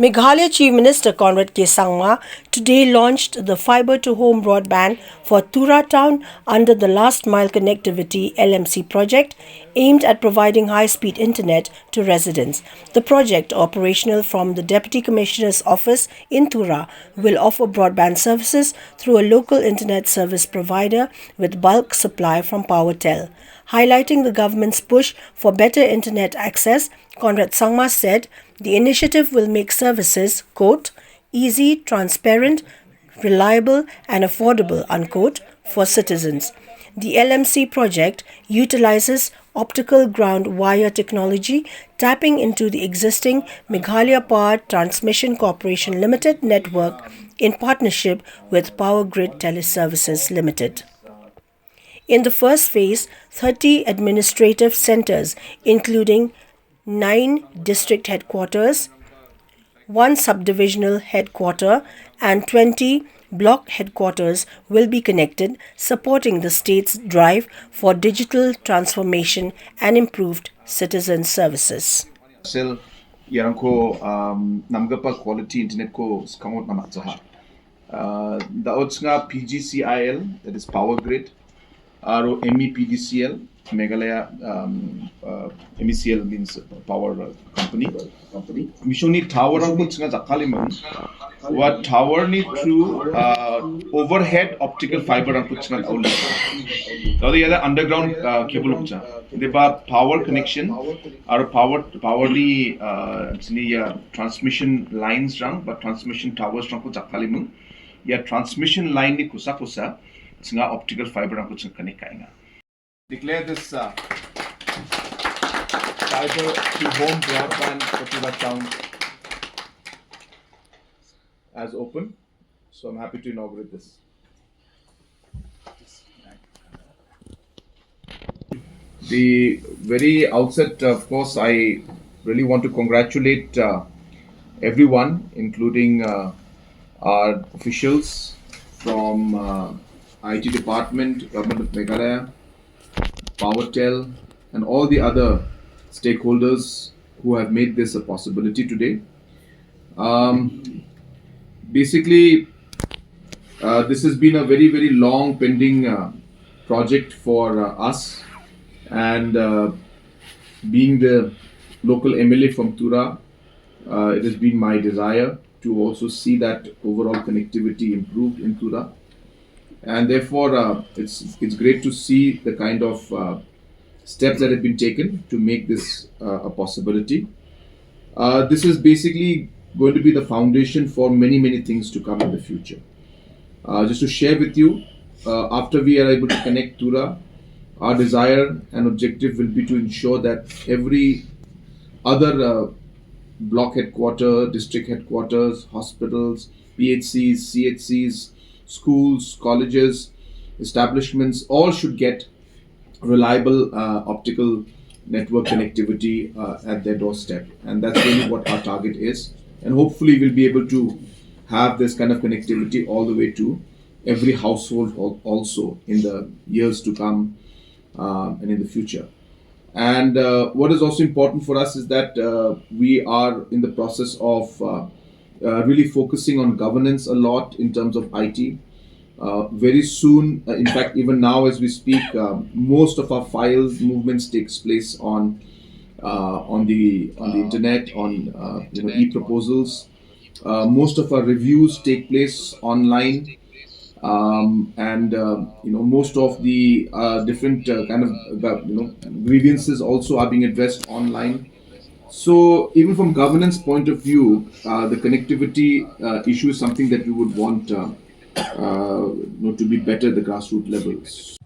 Meghalaya Chief Minister Conrad Sangma today launched the Fibre-To-Home Broadband for Tura Town under the Last Mile Connectivity LMC project aimed at providing high-speed internet to residents. The project, operational from the Deputy Commissioner's office in Tura, will offer broadband services through a local internet service provider with bulk supply from PowerTel. Highlighting the government's push for better internet access, Conrad Sangma said the initiative will make services, quote, easy, transparent, reliable and affordable, unquote, for citizens. The LMC project utilizes optical ground wire technology, tapping into the existing Meghalaya Power Transmission Corporation Limited network in partnership with Power Grid Teleservices Limited. In the first phase, 30 administrative centers, including 9 district headquarters, 1 subdivisional headquarter, and 20 block headquarters will be connected, supporting the state's drive for digital transformation and improved citizen services. Still, ko namgapa quality internet ko skamot na matsaha. The otsnga PGCIL, that is Power Grid, RO MEPDCL, Meghalaya MECL means power company. Mishoni tower ang otsnga zakaliman. What tower ni through overhead optical fiber ang otsnga auli. So the other underground cable opcha. The power connection or powerly transmission lines rang, but transmission towers rang ko zakaliman. Ya transmission line ni kusa singa optical fiber ang kusa connect kainga. Declare this Fibre-To-Home Broadband for Tura Town as open. So I'm happy to inaugurate this. The very outset, of course, I really want to congratulate everyone, including our officials from IT department, Government of Meghalaya, PowerTel, and all the other stakeholders who have made this a possibility today. Basically, this has been a very, very long pending project for us, and being the local MLA from Tura, it has been my desire to also see that overall connectivity improved in Tura. And therefore, it's great to see the kind of steps that have been taken to make this a possibility. This is basically going to be the foundation for many, many things to come in the future. Just to share with you, after we are able to connect Tura, our desire and objective will be to ensure that every other block headquarter, district headquarters, hospitals, PHCs, CHCs, schools, colleges, establishments, all should get reliable optical network connectivity at their doorstep. And that's really what our target is. And hopefully we'll be able to have this kind of connectivity all the way to every household also in the years to come and in the future. And what is also important for us is that we are in the process of really focusing on governance a lot in terms of IT. Very soon, in fact, even now as we speak, most of our files movements takes place on the internet, on e-proposals. Most of our reviews take place online. And most of the different kind of grievances also are being addressed online. So even from governance point of view, the connectivity issue is something that we would want to be better at the grassroots levels.